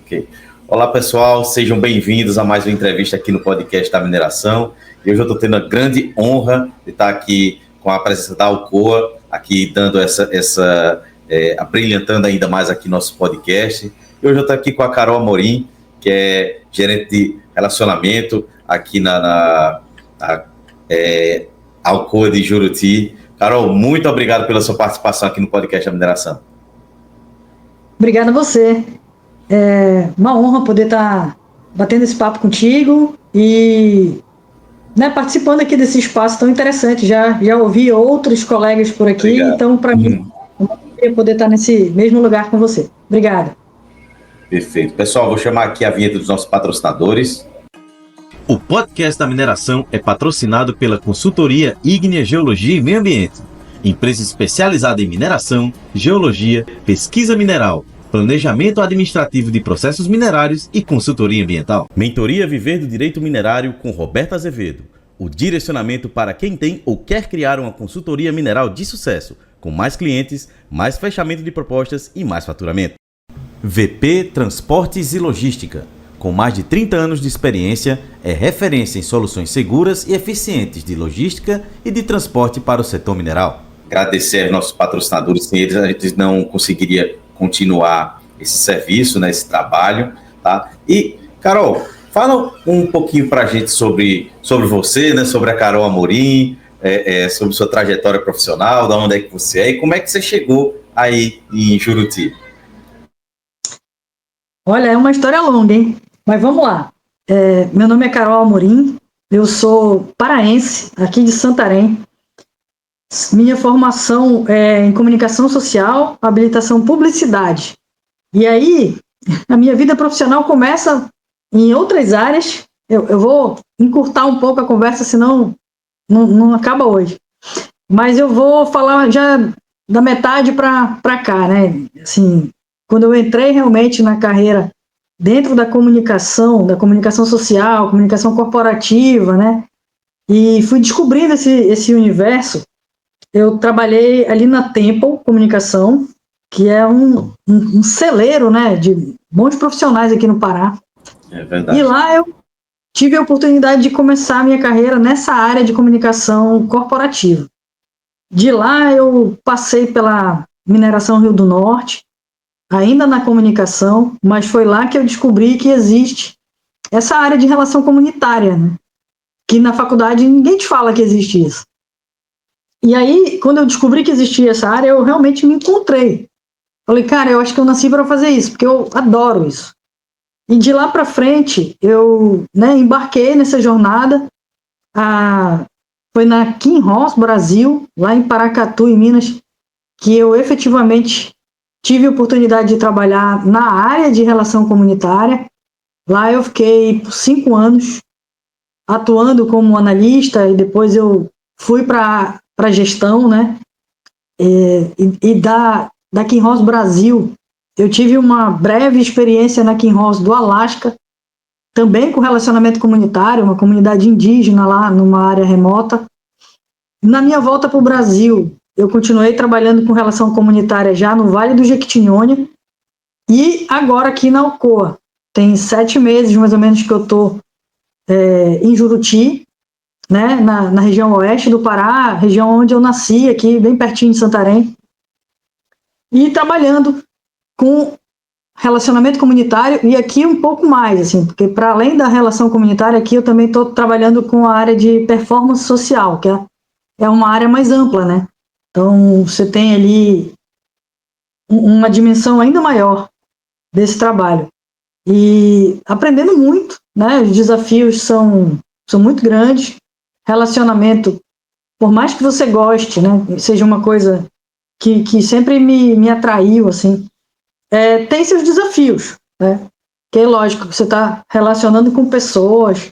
Ok. Olá, pessoal, sejam bem-vindos a mais uma entrevista aqui no podcast da mineração. E hoje eu estou tendo a grande honra de estar aqui com a presença da Alcoa, aqui dando abrilhantando ainda mais aqui nosso podcast. E hoje eu estou aqui com a Carol Amorim, que é gerente de relacionamento aqui na Alcoa de Juruti. Carol, muito obrigado pela sua participação aqui no podcast da mineração. Obrigada a você. É uma honra poder estar batendo esse papo contigo e participando aqui desse espaço tão interessante. Já ouvi outros colegas por aqui, obrigado. Então, para mim, eu poder estar nesse mesmo lugar com você. Obrigada. Perfeito. Pessoal, vou chamar aqui a vinheta dos nossos patrocinadores. O podcast da mineração é patrocinado pela consultoria Ígnea Geologia e Meio Ambiente, empresa especializada em mineração, geologia, pesquisa mineral, planejamento administrativo de processos minerários e consultoria ambiental. Mentoria Viver do Direito Minerário com Roberto Azevedo. O direcionamento para quem tem ou quer criar uma consultoria mineral de sucesso, com mais clientes, mais fechamento de propostas e mais faturamento. VP Transportes e Logística. Com mais de 30 anos de experiência, é referência em soluções seguras e eficientes de logística e de transporte para o setor mineral. Agradecer aos nossos patrocinadores, sem eles a gente não conseguiria continuar esse serviço, né, esse trabalho, tá? E, Carol, fala um pouquinho para a gente sobre você, né, sobre a Carol Amorim, sobre sua trajetória profissional, de onde é que você é e como é que você chegou aí em Juruti. Olha, é uma história longa, hein? Mas vamos lá. Meu nome é Carol Amorim, eu sou paraense, aqui de Santarém. Minha formação é em comunicação social, habilitação publicidade. E aí, a minha vida profissional começa em outras áreas. Eu vou encurtar um pouco a conversa, senão não acaba hoje. Mas eu vou falar já da metade para cá, né? Assim, quando eu entrei realmente na carreira dentro da comunicação social, comunicação corporativa, né? E fui descobrindo esse universo. Eu trabalhei ali na Temple Comunicação, que é um celeiro, né, de bons profissionais aqui no Pará. É verdade. E lá eu tive a oportunidade de começar a minha carreira nessa área de comunicação corporativa. De lá eu passei pela Mineração Rio do Norte, ainda na comunicação, mas foi lá que eu descobri que existe essa área de relação comunitária, né? Que na faculdade ninguém te fala que existe isso. E aí, quando eu descobri que existia essa área, eu realmente me encontrei. Falei, cara, eu acho que eu nasci para fazer isso, porque eu adoro isso. E de lá para frente, eu embarquei nessa jornada. Foi na Kinross Brasil, lá em Paracatu, em Minas, que eu efetivamente tive a oportunidade de trabalhar na área de relação comunitária. Lá eu fiquei por 5 anos atuando como analista e depois eu fui para gestão, né? E da Kinross Brasil, eu tive uma breve experiência na Kinross do Alasca, também com relacionamento comunitário, uma comunidade indígena lá numa área remota. Na minha volta para o Brasil, eu continuei trabalhando com relação comunitária já no Vale do Jequitinhonha e agora aqui na Alcoa. Tem 7 meses, mais ou menos, que eu estou em Juruti, né, na região oeste do Pará, região onde eu nasci, aqui bem pertinho de Santarém, e trabalhando com relacionamento comunitário, e aqui um pouco mais, assim, porque para além da relação comunitária, aqui eu também estou trabalhando com a área de performance social, que é uma área mais ampla, né? Então, você tem ali uma dimensão ainda maior desse trabalho. E aprendendo muito, né? Os desafios são muito grandes. Relacionamento, por mais que você goste, né? Seja uma coisa que sempre me atraiu, assim, tem seus desafios, né? Que é lógico, você está relacionando com pessoas,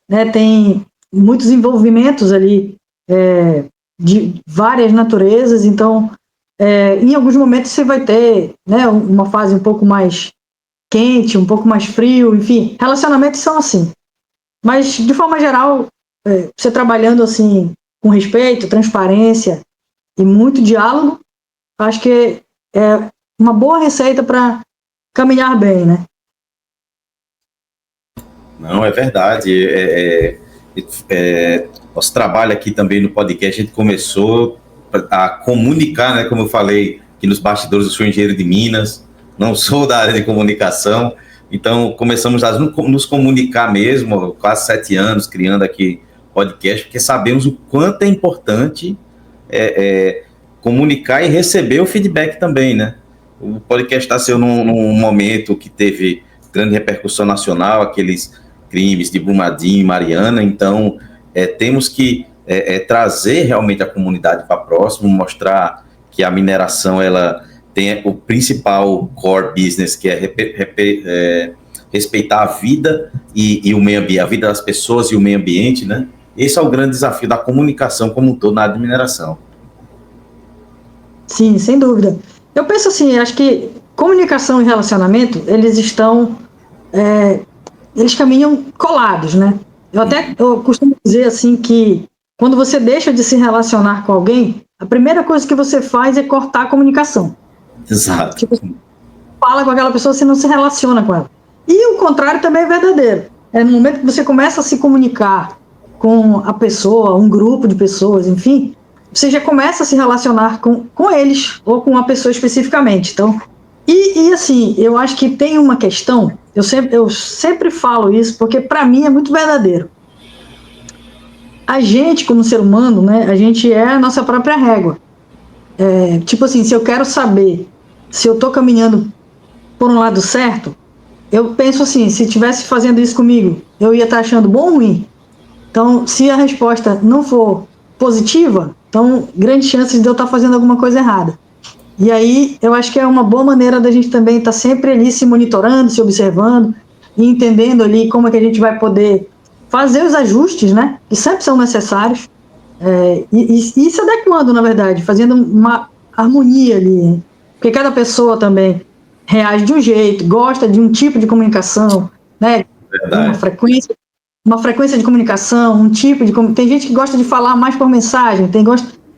né? Tem muitos envolvimentos ali de várias naturezas, então em alguns momentos você vai ter, né, uma fase um pouco mais quente, um pouco mais frio, enfim, relacionamentos são assim. Mas, de forma geral, você trabalhando assim, com respeito, transparência e muito diálogo, acho que é uma boa receita para caminhar bem, né? Não, é verdade. Nosso trabalho aqui também no podcast, a gente começou a comunicar, né? Como eu falei, que nos bastidores eu sou engenheiro de Minas, não sou da área de comunicação, então começamos a nos comunicar mesmo, quase 7 anos, criando aqui podcast, porque sabemos o quanto é importante comunicar e receber o feedback também, né? O podcast está sendo num momento que teve grande repercussão nacional, aqueles crimes de Brumadinho e Mariana, então temos que trazer realmente a comunidade para próximo, mostrar que a mineração ela tem o principal core business, que é respeitar a vida e o meio ambiente, a vida das pessoas e o meio ambiente, né? Esse é o grande desafio da comunicação como um todo na área de mineração. Sim, sem dúvida. Eu penso assim, acho que comunicação e relacionamento, eles caminham colados, né? Eu costumo dizer assim que quando você deixa de se relacionar com alguém, a primeira coisa que você faz é cortar a comunicação. Exato. Tipo, você fala com aquela pessoa, você não se relaciona com ela. E o contrário também é verdadeiro. No momento que você começa a se comunicar com a pessoa, um grupo de pessoas, enfim, você já começa a se relacionar com eles, ou com uma pessoa especificamente. Então, e assim, eu acho que tem uma questão, eu sempre falo isso, porque para mim é muito verdadeiro. A gente, como ser humano, né, a gente é a nossa própria régua. Tipo assim, se eu quero saber se eu estou caminhando por um lado certo, eu penso assim, se estivesse fazendo isso comigo, eu ia estar achando bom ou ruim? Então, se a resposta não for positiva, então, grandes chances de eu estar fazendo alguma coisa errada. E aí, eu acho que é uma boa maneira da gente também estar sempre ali se monitorando, se observando e entendendo ali como é que a gente vai poder fazer os ajustes, né, que sempre são necessários, e se adequando, na verdade, fazendo uma harmonia ali, porque cada pessoa também reage de um jeito, gosta de um tipo de comunicação, né, uma frequência de comunicação, um tipo de... Tem gente que gosta de falar mais por mensagem,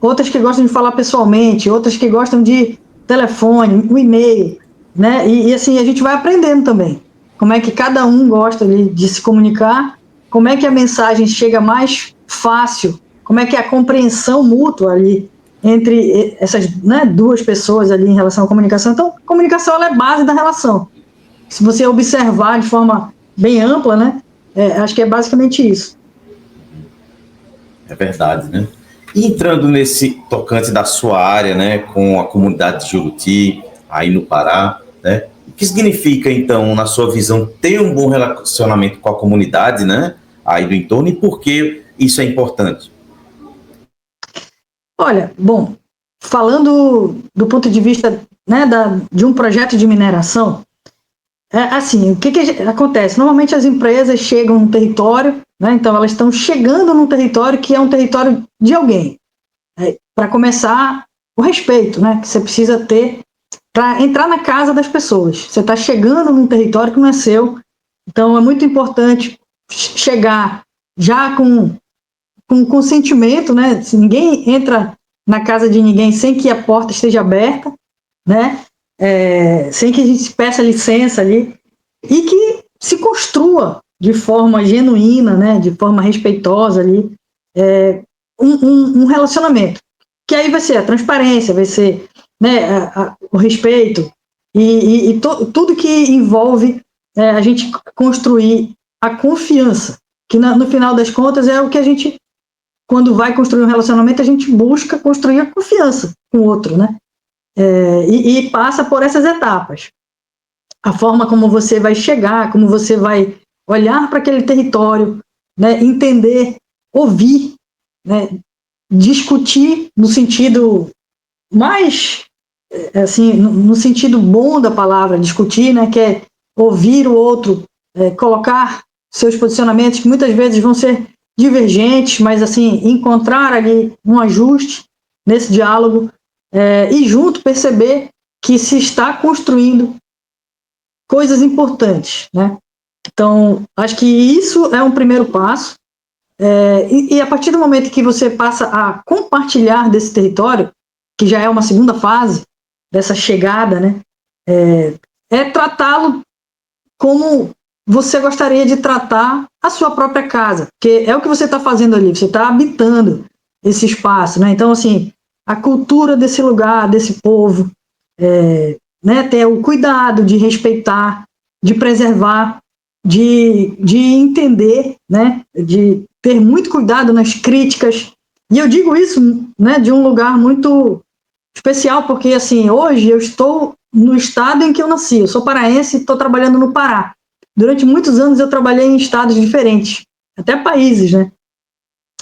outras que gostam de falar pessoalmente, outras que gostam de telefone, um e-mail, né? E assim, a gente vai aprendendo também como é que cada um gosta de se comunicar, como é que a mensagem chega mais fácil, como é que é a compreensão mútua ali entre essas, né, duas pessoas ali em relação à comunicação. Então, a comunicação ela é base da relação. Se você observar de forma bem ampla, né, acho que é basicamente isso. É verdade, né? E entrando nesse tocante da sua área, né, com a comunidade de Juruti, aí no Pará, né, o que significa, então, na sua visão, ter um bom relacionamento com a comunidade, né, aí do entorno, e por que isso é importante? Olha, bom, falando do ponto de vista, né, de um projeto de mineração, assim, o que acontece? Normalmente as empresas chegam num território, né, então elas estão chegando num território que é um território de alguém. Para começar, o respeito, né, que você precisa ter para entrar na casa das pessoas. Você está chegando num território que não é seu, então é muito importante chegar já com consentimento, né? Se ninguém entra na casa de ninguém sem que a porta esteja aberta, né? Sem que a gente peça licença ali, e que se construa de forma genuína, né? De forma respeitosa ali, um relacionamento. Que aí vai ser a transparência, vai ser, né, o respeito e tudo que envolve a gente construir a confiança, que no final das contas é o que a gente, quando vai construir um relacionamento, a gente busca construir a confiança com o outro, né? E passa por essas etapas. A forma como você vai chegar, como você vai olhar para aquele território, né? Entender, ouvir, né? Discutir no sentido mais, assim, no sentido bom da palavra, discutir, né? Que é ouvir o outro, colocar seus posicionamentos, que muitas vezes vão ser divergentes, mas assim, encontrar ali um ajuste nesse diálogo, e junto perceber que se está construindo coisas importantes, né? Então, acho que isso é um primeiro passo, e a partir do momento que você passa a compartilhar desse território, que já é uma segunda fase dessa chegada, né? Tratá-lo como você gostaria de tratar a sua própria casa, porque é o que você está fazendo ali, você está habitando esse espaço, né? Então, assim, a cultura desse lugar, desse povo, né, ter o cuidado de respeitar, de preservar, de entender, né, de ter muito cuidado nas críticas. E eu digo isso, né, de um lugar muito especial, porque assim, hoje eu estou no estado em que eu nasci, eu sou paraense e estou trabalhando no Pará. Durante muitos anos eu trabalhei em estados diferentes, até países, né?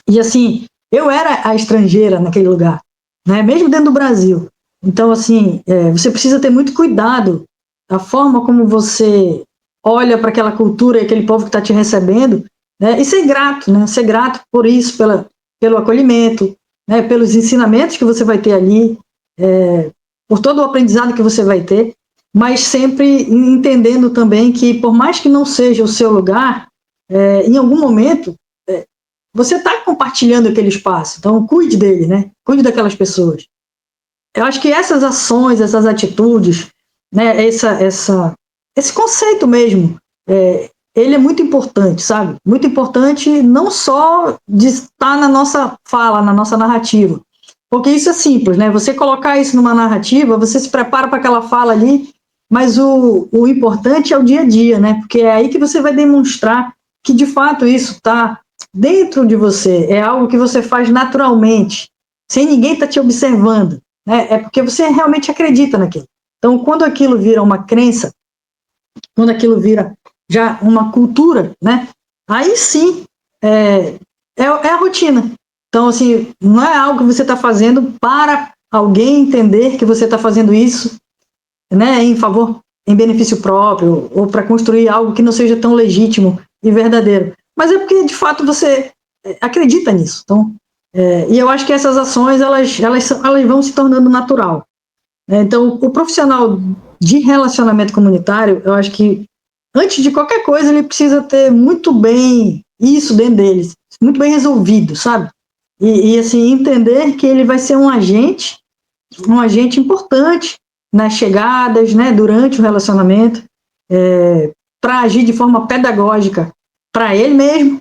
E assim, eu era a estrangeira naquele lugar, né, mesmo dentro do Brasil. Então, assim, você precisa ter muito cuidado da forma como você olha para aquela cultura e aquele povo que está te recebendo, né, e ser grato, né, ser grato por isso, pelo acolhimento, né, pelos ensinamentos que você vai ter ali, por todo o aprendizado que você vai ter, mas sempre entendendo também que, por mais que não seja o seu lugar, em algum momento, você está compartilhando aquele espaço, então cuide dele, né, cuide daquelas pessoas. Eu acho que essas ações, essas atitudes, né, esse conceito mesmo, ele é muito importante, sabe? Muito importante não só de estar na nossa fala, na nossa narrativa, porque isso é simples, né? Você colocar isso numa narrativa, você se prepara para aquela fala ali, mas o importante é o dia a dia, né? Porque é aí que você vai demonstrar que de fato isso está dentro de você, é algo que você faz naturalmente, sem ninguém estar te observando, né? É porque você realmente acredita naquilo. Então, quando aquilo vira uma crença, quando aquilo vira já uma cultura, né? Aí sim é a rotina. Então, assim, não é algo que você está fazendo para alguém entender que você está fazendo isso, né, em benefício próprio, ou para construir algo que não seja tão legítimo e verdadeiro. Mas é porque, de fato, você acredita nisso. Então, e eu acho que essas ações, elas vão se tornando natural. Então, o profissional de relacionamento comunitário, eu acho que, antes de qualquer coisa, ele precisa ter muito bem isso dentro dele, muito bem resolvido, sabe? E assim, entender que ele vai ser um agente importante nas chegadas, né, durante o relacionamento, para agir de forma pedagógica para ele mesmo,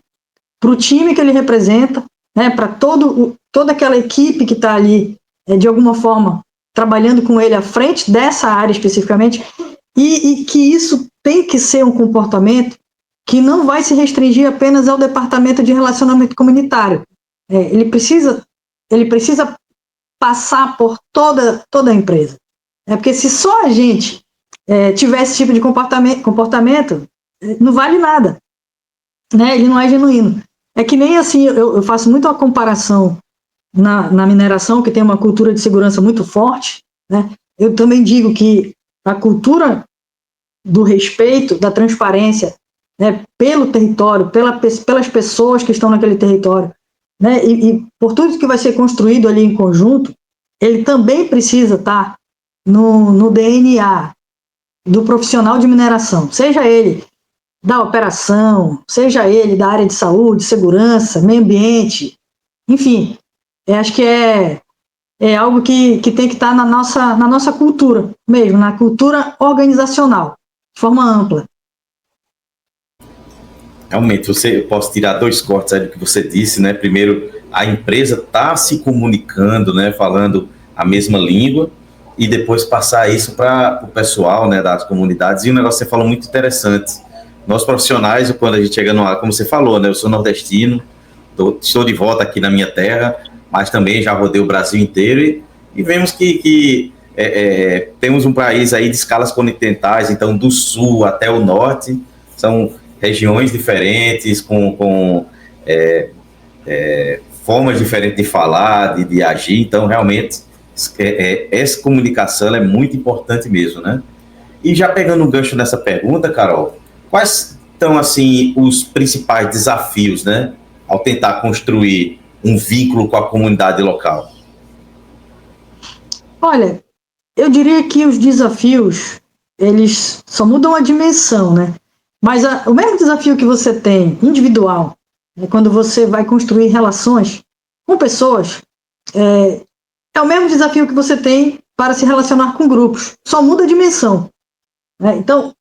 para o time que ele representa, né, para toda aquela equipe que está ali, de alguma forma, trabalhando com ele à frente dessa área especificamente, e que isso tem que ser um comportamento que não vai se restringir apenas ao departamento de relacionamento comunitário. Ele precisa passar por toda a empresa. Porque se só a gente tiver esse tipo de comportamento, não vale nada. Né? Ele não é genuíno. É que nem assim, eu faço muito a comparação na mineração, que tem uma cultura de segurança muito forte, né? Eu também digo que a cultura do respeito, da transparência, né, pelo território, pelas pessoas que estão naquele território, né, e por tudo que vai ser construído ali em conjunto, ele também precisa estar no DNA do profissional de mineração, seja ele da operação, seja ele da área de saúde, segurança, meio ambiente, enfim, acho que é algo que tem que estar na nossa cultura mesmo, na cultura organizacional, de forma ampla. Realmente, eu posso tirar 2 cortes aí do que você disse, né? Primeiro, a empresa está se comunicando, né? Falando a mesma língua, e depois passar isso para o pessoal, né? Das comunidades. E um negócio que você falou muito interessante. Nós profissionais, quando a gente chega no ar, como você falou, né? Eu sou nordestino, estou de volta aqui na minha terra, mas também já rodei o Brasil inteiro e vemos que temos um país aí de escalas continentais, então do sul até o norte, são regiões diferentes, com formas diferentes de falar, de agir, então realmente essa comunicação é muito importante mesmo, né? E já pegando um gancho nessa pergunta, Carol, quais são, assim, os principais desafios, né, ao tentar construir um vínculo com a comunidade local? Olha, eu diria que os desafios, eles só mudam a dimensão, né? Mas o mesmo desafio que você tem individual, quando você vai construir relações com pessoas, é o mesmo desafio que você tem para se relacionar com grupos, só muda a dimensão. Né? Então,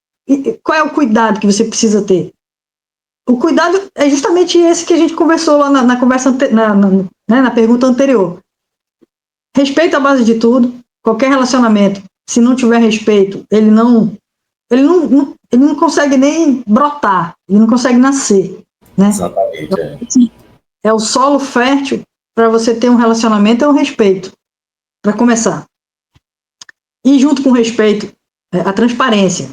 qual é o cuidado que você precisa ter? O cuidado é justamente esse que a gente conversou lá na conversa, na pergunta anterior. Respeito à base de tudo. Qualquer relacionamento, se não tiver respeito, ele não consegue nem brotar, ele não consegue nascer, né? Exatamente. É o solo fértil para você ter um relacionamento, é o respeito, para começar. E junto com o respeito, a transparência,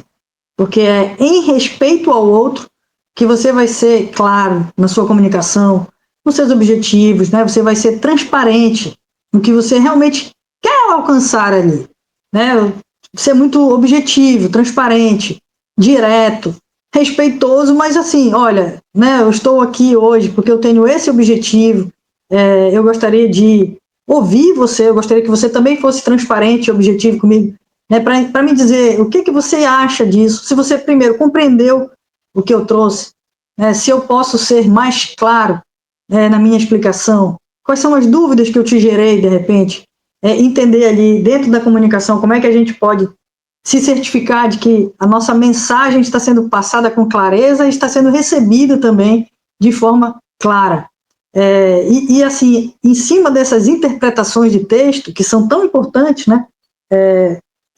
porque é em respeito ao outro que você vai ser claro na sua comunicação, nos seus objetivos, né? Você vai ser transparente no que você realmente quer alcançar ali, né? Ser muito objetivo, transparente, direto, respeitoso, mas assim, olha, né? Eu estou aqui hoje porque eu tenho esse objetivo, eu gostaria de ouvir você, eu gostaria que você também fosse transparente e objetivo comigo, né? Para me dizer o que você acha disso, se você primeiro compreendeu o que eu trouxe, né? Se eu posso ser mais claro, na minha explicação, quais são as dúvidas que eu te gerei de repente, entender ali dentro da comunicação como é que a gente pode se certificar de que a nossa mensagem está sendo passada com clareza e está sendo recebida também de forma clara. E assim, em cima dessas interpretações de texto, que são tão importantes, né?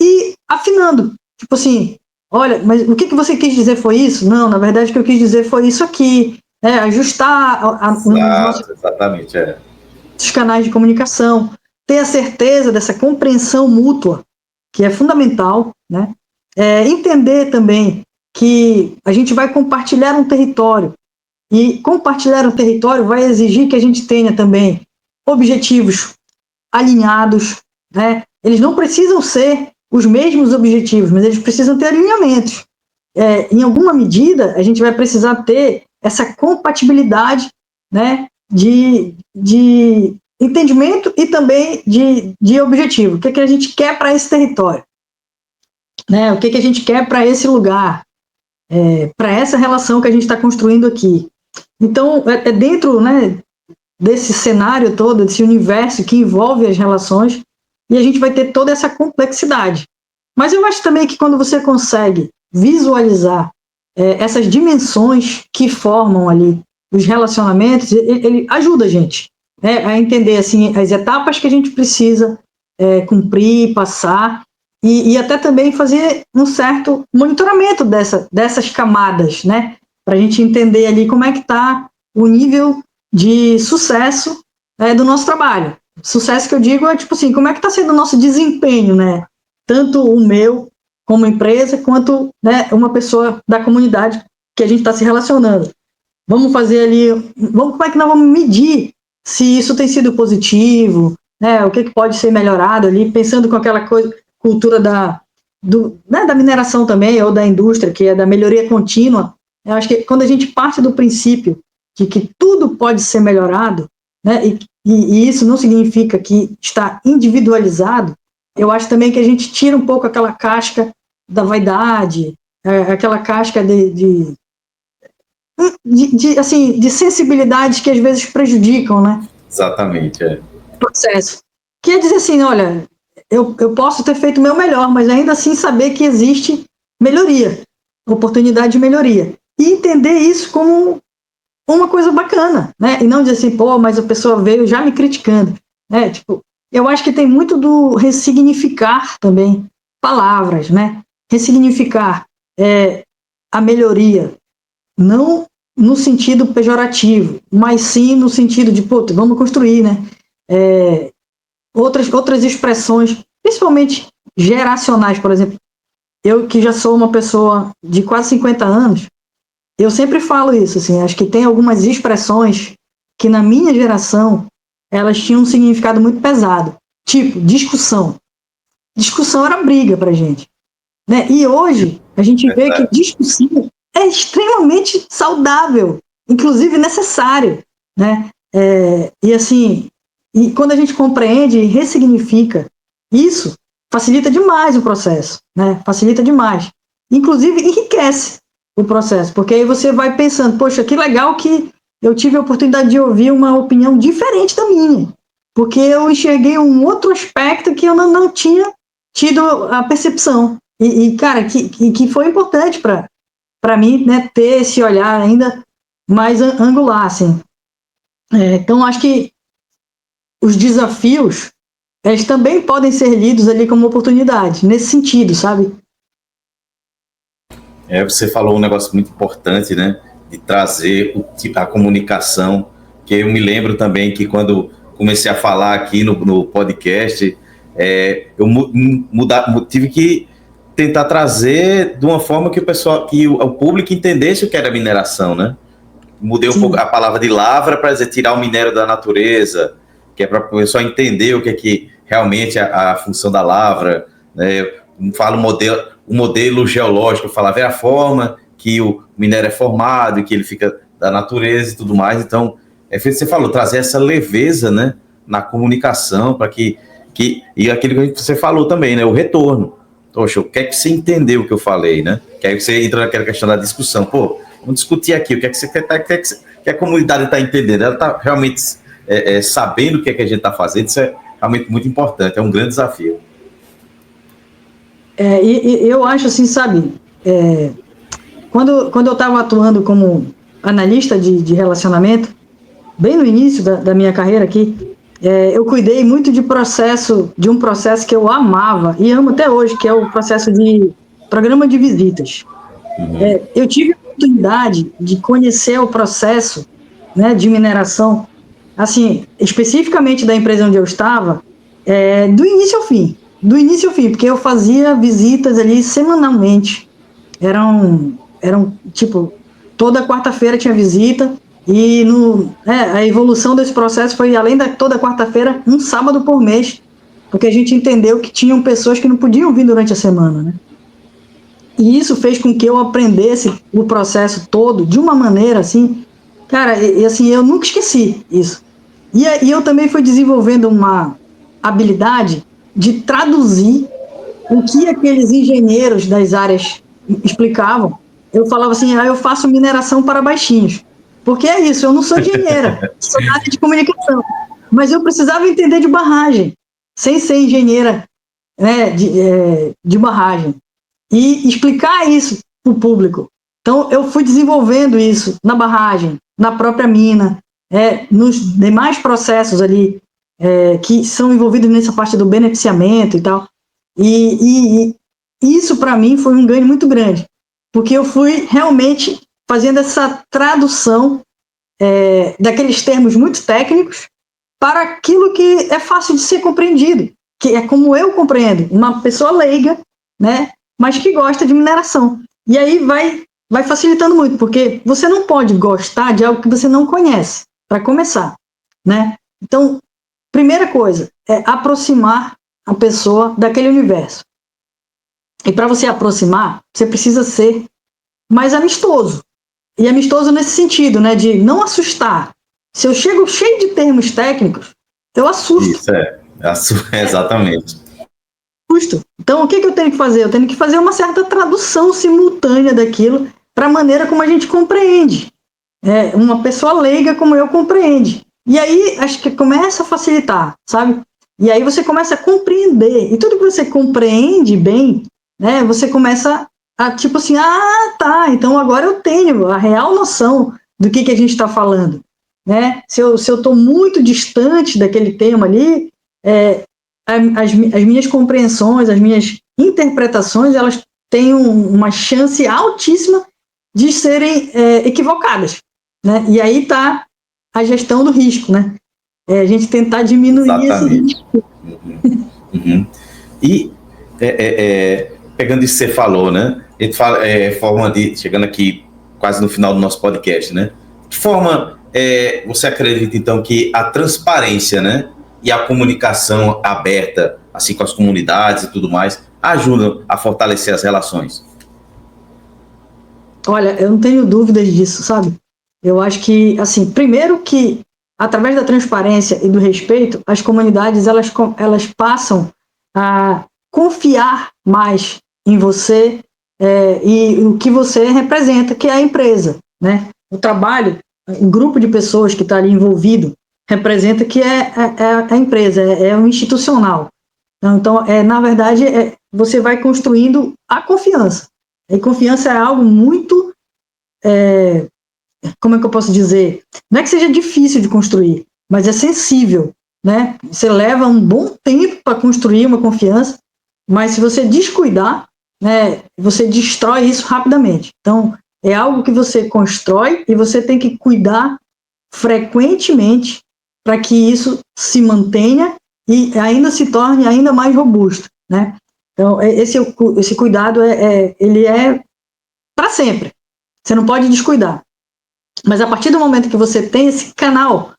E afinando, tipo assim, olha, mas o que você quis dizer foi isso? Não, na verdade o que eu quis dizer foi isso aqui. Ajustar Exatamente, os canais de comunicação, ter a certeza dessa compreensão mútua, que é fundamental, né? Entender também que a gente vai compartilhar um território, e compartilhar um território vai exigir que a gente tenha também objetivos alinhados, né? Eles não precisam ser os mesmos objetivos, mas eles precisam ter alinhamentos. Em alguma medida, a gente vai precisar ter essa compatibilidade, né, de entendimento e também de objetivo. O que a gente quer para esse território? Né? O que a gente quer para esse lugar? Para essa relação que a gente está construindo aqui. Então, dentro, né, desse cenário todo, desse universo que envolve as relações, e a gente vai ter toda essa complexidade. Mas eu acho também que quando você consegue visualizar essas dimensões que formam ali os relacionamentos, ele ajuda a gente, né, a entender assim, as etapas que a gente precisa cumprir, passar, e até também fazer um certo monitoramento dessas camadas, né, para a gente entender ali como é que está o nível de sucesso do nosso trabalho. Sucesso que eu digo é tipo assim, como é que está sendo o nosso desempenho, né? Tanto o meu como empresa, quanto, né, uma pessoa da comunidade que a gente está se relacionando. Vamos fazer ali, como é que nós vamos medir se isso tem sido positivo, né? O que pode ser melhorado ali, pensando com aquela cultura da mineração também, ou da indústria, que é da melhoria contínua. Eu acho que quando a gente parte do princípio de que tudo pode ser melhorado, né, e isso não significa que está individualizado, eu acho também que a gente tira um pouco aquela casca da vaidade, aquela casca de sensibilidades que às vezes prejudicam, né? Exatamente, o processo. Quer dizer assim, olha, eu posso ter feito o meu melhor, mas ainda assim saber que existe melhoria, oportunidade de melhoria. E entender isso como uma coisa bacana, né? E não dizer assim, pô, mas a pessoa veio já me criticando, né? Tipo, eu acho que tem muito do ressignificar também palavras, né? Ressignificar a melhoria, não no sentido pejorativo, mas sim no sentido de, pô, vamos construir, né? Outras expressões, principalmente geracionais, por exemplo. Eu que já sou uma pessoa de quase 50 anos, eu sempre falo isso, assim, acho que tem algumas expressões que na minha geração elas tinham um significado muito pesado, tipo discussão. Discussão era briga pra gente, né? E hoje a gente vê que discussão é extremamente saudável, inclusive necessário, né? E assim, e quando a gente compreende e ressignifica isso, facilita demais o processo, né? Facilita demais. Inclusive enriquece o processo, porque aí você vai pensando, poxa, que legal que eu tive a oportunidade de ouvir uma opinião diferente da minha, porque eu enxerguei um outro aspecto que eu não tinha tido a percepção, Cara, que foi importante para mim, né, ter esse olhar ainda mais angular, assim. Então, acho que os desafios, eles também podem ser lidos ali como oportunidade, nesse sentido, sabe? Você falou um negócio muito importante, né? De trazer a comunicação, que eu me lembro também que quando comecei a falar aqui no podcast, eu tive que tentar trazer de uma forma que o público entendesse o que era mineração, né? Mudei um pouco a palavra de lavra para dizer tirar o minério da natureza, que é para o pessoal entender o que é que realmente a função da lavra, né? Eu falo o modelo geológico, falar a forma que o minério é formado e que ele fica da natureza e tudo mais. Então, você falou, trazer essa leveza, né, na comunicação, para e aquilo que você falou também, né, o retorno. Poxa, o que é que você entendeu o que eu falei, né? Que aí você entra naquela questão da discussão. Pô, vamos discutir aqui, o que é que você que a comunidade está entendendo? Ela está realmente sabendo o que é que a gente está fazendo? Isso é realmente muito importante, é um grande desafio. Eu acho assim, sabe, quando eu estava atuando como analista de relacionamento, bem no início da minha carreira aqui, eu cuidei muito de um processo que eu amava e amo até hoje, que é o processo de programa de visitas. Eu tive a oportunidade de conhecer o processo, né, de mineração, assim, especificamente da empresa onde eu estava, do início ao fim, porque eu fazia visitas ali semanalmente. Eram tipo, toda quarta-feira tinha visita, e a evolução desse processo foi, além da toda quarta-feira, um sábado por mês, porque a gente entendeu que tinham pessoas que não podiam vir durante a semana, né? E isso fez com que eu aprendesse o processo todo de uma maneira assim, cara, assim, eu nunca esqueci isso. E eu também fui desenvolvendo uma habilidade de traduzir o que aqueles engenheiros das áreas explicavam. Eu falava assim, eu faço mineração para baixinhos. Porque é isso, eu não sou engenheira, sou da área de comunicação. Mas eu precisava entender de barragem, sem ser engenheira, né, de barragem. E explicar isso para o público. Então, eu fui desenvolvendo isso na barragem, na própria mina, nos demais processos ali que são envolvidos nessa parte do beneficiamento e tal. E isso, para mim, foi um ganho muito grande, porque eu fui realmente fazendo essa tradução daqueles termos muito técnicos para aquilo que é fácil de ser compreendido, que é como eu compreendo, uma pessoa leiga, né, mas que gosta de mineração. E aí vai facilitando muito, porque você não pode gostar de algo que você não conhece, para começar, né? Então, primeira coisa é aproximar a pessoa daquele universo. E para você aproximar, você precisa ser mais amistoso. E amistoso nesse sentido, né, de não assustar. Se eu chego cheio de termos técnicos, eu assusto. Isso, exatamente. Assusto. Então, o que eu tenho que fazer? Eu tenho que fazer uma certa tradução simultânea daquilo para a maneira como a gente compreende. Uma pessoa leiga como eu compreende. E aí, acho que começa a facilitar, sabe? E aí você começa a compreender. E tudo que você compreende bem, né, você começa a, tipo assim, tá, então agora eu tenho a real noção do que a gente está falando. Né? Se eu estou muito distante daquele tema ali, as minhas compreensões, as minhas interpretações, elas têm uma chance altíssima de serem equivocadas. Né? E aí está a gestão do risco, né? A gente tentar diminuir Exatamente. esse risco. E pegando isso que você falou, né? A gente fala, chegando aqui quase no final do nosso podcast, né? De que forma você acredita, então, que a transparência, né, e a comunicação aberta, assim, com as comunidades e tudo mais, ajudam a fortalecer as relações? Olha, eu não tenho dúvidas disso, sabe? Eu acho que, assim, primeiro que, através da transparência e do respeito, as comunidades, elas passam a confiar mais em você e o que você representa, que é a empresa, né? O trabalho, o grupo de pessoas que está ali envolvido, representa que é a empresa, é o institucional. Então, na verdade, você vai construindo a confiança. E confiança é algo muito, como é que eu posso dizer? Não é que seja difícil de construir, mas é sensível, né? Você leva um bom tempo para construir uma confiança, mas se você descuidar, né, você destrói isso rapidamente. Então, é algo que você constrói e você tem que cuidar frequentemente para que isso se mantenha e ainda se torne ainda mais robusto, né? Então, esse cuidado ele é para sempre. Você não pode descuidar. Mas a partir do momento que você tem esse canal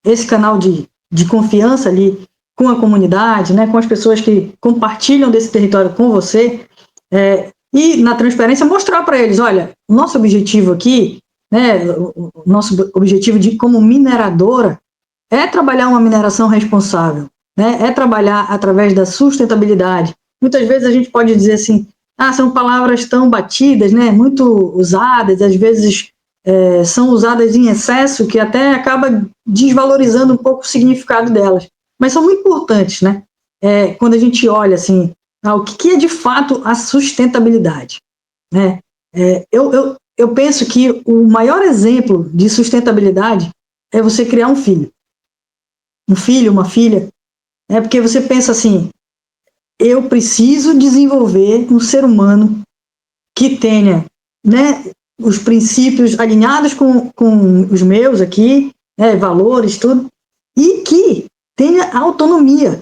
de confiança ali com a comunidade, né, com as pessoas que compartilham desse território com você, e na transparência mostrar para eles, olha, o nosso objetivo aqui, né, o nosso objetivo como mineradora é trabalhar uma mineração responsável, né, é trabalhar através da sustentabilidade. Muitas vezes a gente pode dizer assim, são palavras tão batidas, né, muito usadas, às vezes são usadas em excesso, que até acaba desvalorizando um pouco o significado delas. Mas são muito importantes, né? Quando a gente olha assim, o que é de fato a sustentabilidade, né? Eu penso que o maior exemplo de sustentabilidade é você criar um filho, uma filha, porque você pensa assim, eu preciso desenvolver um ser humano que tenha, né, os princípios alinhados com os meus aqui, valores, tudo, e que tenha autonomia,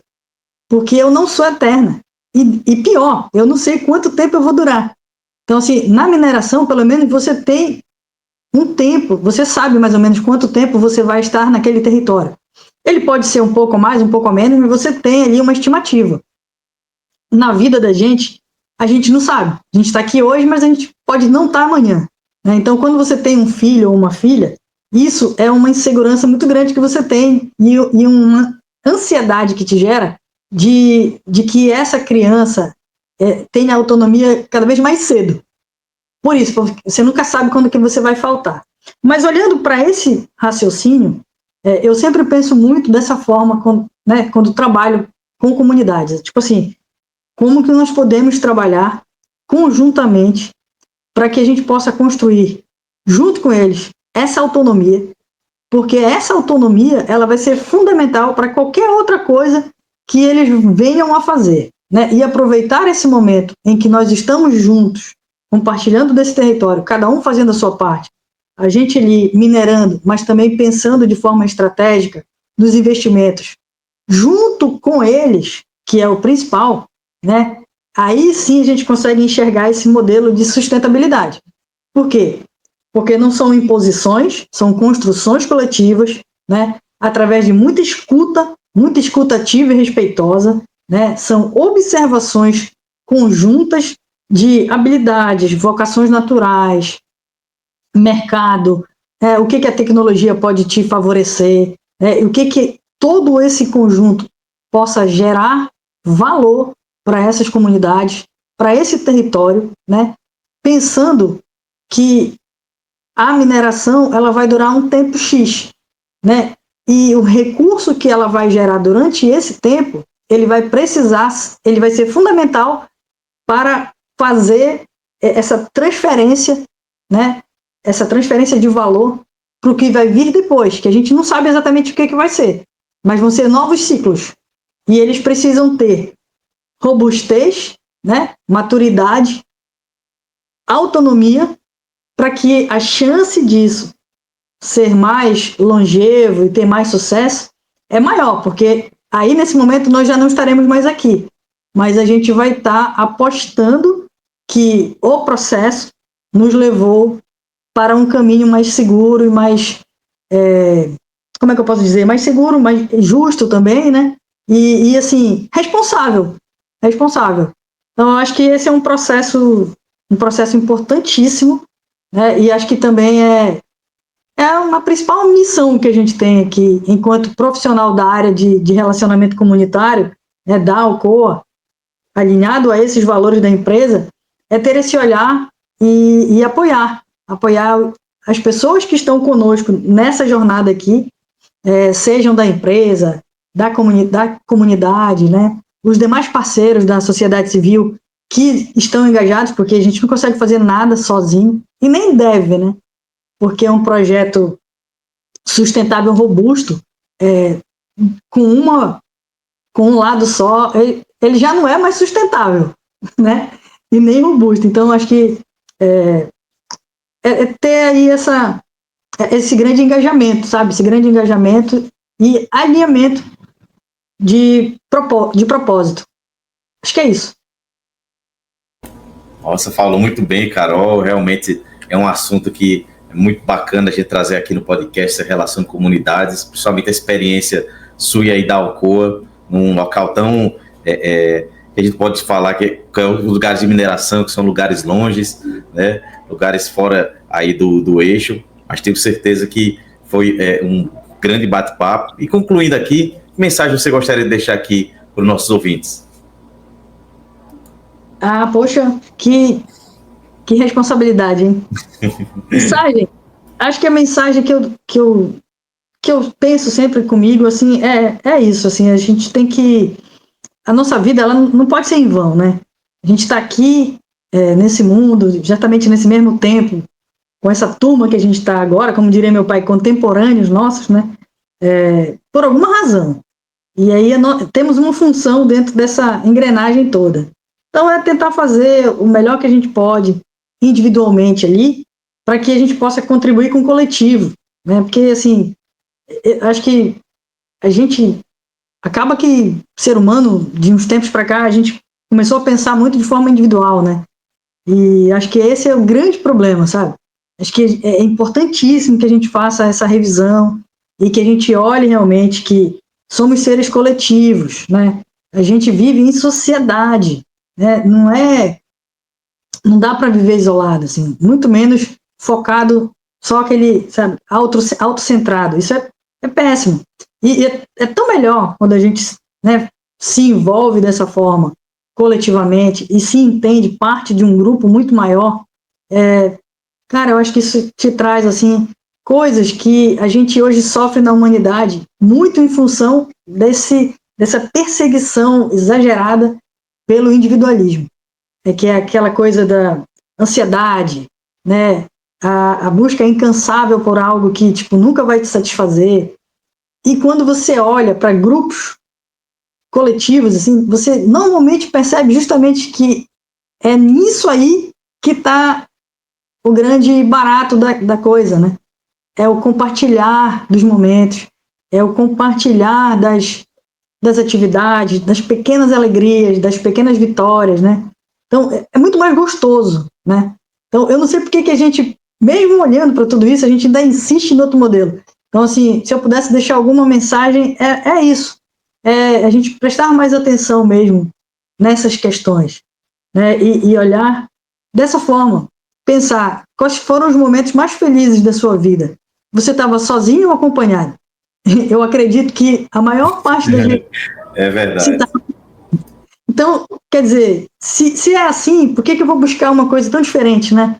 porque eu não sou eterna. E pior, eu não sei quanto tempo eu vou durar. Então, assim, na mineração, pelo menos você tem um tempo, você sabe mais ou menos quanto tempo você vai estar naquele território. Ele pode ser um pouco mais, um pouco menos, mas você tem ali uma estimativa. Na vida da gente, a gente não sabe. A gente está aqui hoje, mas a gente pode não estar amanhã. Então, quando você tem um filho ou uma filha, isso é uma insegurança muito grande que você tem e uma ansiedade que te gera de que essa criança tenha autonomia cada vez mais cedo. Por isso, você nunca sabe quando que você vai faltar. Mas olhando para esse raciocínio, eu sempre penso muito dessa forma quando trabalho com comunidades. Tipo assim, como que nós podemos trabalhar conjuntamente para que a gente possa construir, junto com eles, essa autonomia, porque essa autonomia ela vai ser fundamental para qualquer outra coisa que eles venham a fazer, né? E aproveitar esse momento em que nós estamos juntos, compartilhando desse território, cada um fazendo a sua parte, a gente ali minerando, mas também pensando de forma estratégica nos investimentos, junto com eles, que é o principal, né? Aí sim a gente consegue enxergar esse modelo de sustentabilidade. Por quê? Porque não são imposições, são construções coletivas, né? Através de muita escuta ativa e respeitosa, né? São observações conjuntas de habilidades, vocações naturais, mercado, o que a tecnologia pode te favorecer, o que todo esse conjunto possa gerar valor para essas comunidades, para esse território, né? Pensando que a mineração ela vai durar um tempo X, né? E o recurso que ela vai gerar durante esse tempo, ele vai ser fundamental para fazer essa transferência, né? Essa transferência de valor para o que vai vir depois, que a gente não sabe exatamente o que vai ser, mas vão ser novos ciclos. E eles precisam ter robustez, né? Maturidade, autonomia, para que a chance disso ser mais longevo e ter mais sucesso é maior, porque aí nesse momento nós já não estaremos mais aqui, mas a gente vai estar apostando que o processo nos levou para um caminho mais seguro e mais, como é que eu posso dizer, mais seguro, mais justo também, né? E assim, responsável. Então, eu acho que esse é um processo importantíssimo, né? E acho que também é uma principal missão que a gente tem aqui, enquanto profissional da área de relacionamento comunitário, né, da Alcoa, alinhado a esses valores da empresa, é ter esse olhar e apoiar as pessoas que estão conosco nessa jornada aqui, sejam da empresa, da comunidade, né, os demais parceiros da sociedade civil que estão engajados, porque a gente não consegue fazer nada sozinho, e nem deve, né? Porque é um projeto sustentável, robusto, com um lado só, ele já não é mais sustentável, né? E nem robusto. Então, acho que ter aí esse grande engajamento, sabe? Esse grande engajamento e alinhamento de propósito. Acho que é isso. Nossa, falou muito bem, Carol. Realmente é um assunto que é muito bacana a gente trazer aqui no podcast, a relação de comunidades, principalmente a experiência sua aí da Alcoa, num local tão... que a gente pode falar que é os lugares de mineração, que são lugares longes, né? Lugares fora aí do eixo, mas tenho certeza que foi um grande bate-papo. E concluindo aqui, que mensagem você gostaria de deixar aqui para os nossos ouvintes? Ah, poxa, que responsabilidade, hein? Mensagem, acho que a mensagem que eu penso sempre comigo, assim, é isso, assim, a gente tem que... A nossa vida, ela não pode ser em vão, né? A gente está aqui, nesse mundo, exatamente nesse mesmo tempo, com essa turma que a gente está agora, como diria meu pai, contemporâneos nossos, né? Por alguma razão. E aí temos uma função dentro dessa engrenagem toda. Então é tentar fazer o melhor que a gente pode individualmente ali, para que a gente possa contribuir com o coletivo, né? Porque, assim, acho que a gente acaba que ser humano, de uns tempos para cá, a gente começou a pensar muito de forma individual, né? E acho que esse é o grande problema, sabe? Acho que é importantíssimo que a gente faça essa revisão e que a gente olhe realmente que somos seres coletivos, né? A gente vive em sociedade, né? Não dá para viver isolado, assim, muito menos focado só aquele, sabe, autocentrado. Isso é péssimo. E é tão melhor quando a gente, né, se envolve dessa forma, coletivamente, e se entende parte de um grupo muito maior. Cara, eu acho que isso te traz, assim, coisas que a gente hoje sofre na humanidade, muito em função dessa perseguição exagerada pelo individualismo. Que é aquela coisa da ansiedade, né? A busca incansável por algo que, tipo, nunca vai te satisfazer. E quando você olha para grupos coletivos, assim, você normalmente percebe justamente que é nisso aí que está o grande barato da coisa, né? É o compartilhar dos momentos, é o compartilhar das atividades, das pequenas alegrias, das pequenas vitórias, né? Então, é muito mais gostoso, né? Então, eu não sei por que a gente, mesmo olhando para tudo isso, a gente ainda insiste no outro modelo. Então, assim, se eu pudesse deixar alguma mensagem, é isso. A gente prestar mais atenção mesmo nessas questões, né? E olhar dessa forma. Pensar quais foram os momentos mais felizes da sua vida. Você estava sozinho ou acompanhado? Eu acredito que a maior parte da gente... É verdade. Então, quer dizer, se é assim, por que eu vou buscar uma coisa tão diferente, né?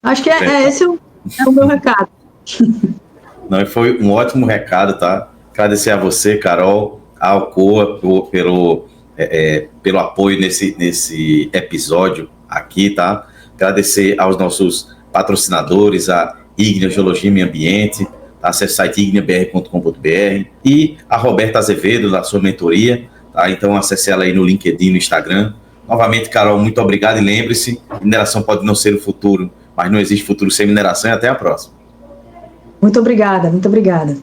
Acho que esse é o meu recado. Não, foi um ótimo recado, tá? Agradecer a você, Carol, a Alcoa, pelo apoio nesse episódio aqui, tá? Agradecer aos nossos patrocinadores, a Ígnea Geologia e Meio Ambiente, acesse o site igneabr.com.br, e a Roberta Azevedo, da sua mentoria, tá? Então acesse ela aí no LinkedIn, no Instagram. Novamente, Carol, muito obrigado, e lembre-se, mineração pode não ser o futuro, mas não existe futuro sem mineração, e até a próxima. Muito obrigada, muito obrigada.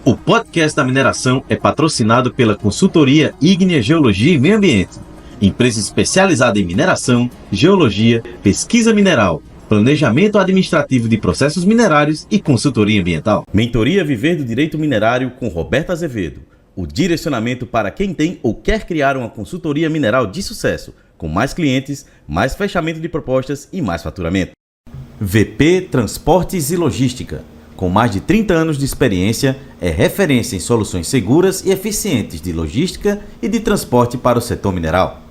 O podcast da mineração é patrocinado pela consultoria Ígnea Geologia e Meio Ambiente, empresa especializada em mineração, geologia, pesquisa mineral, planejamento administrativo de processos minerários e consultoria ambiental. Mentoria Viver do Direito Minerário com Roberta Azevedo. O direcionamento para quem tem ou quer criar uma consultoria mineral de sucesso, com mais clientes, mais fechamento de propostas e mais faturamento. VP Transportes e Logística. Com mais de 30 anos de experiência, é referência em soluções seguras e eficientes de logística e de transporte para o setor mineral.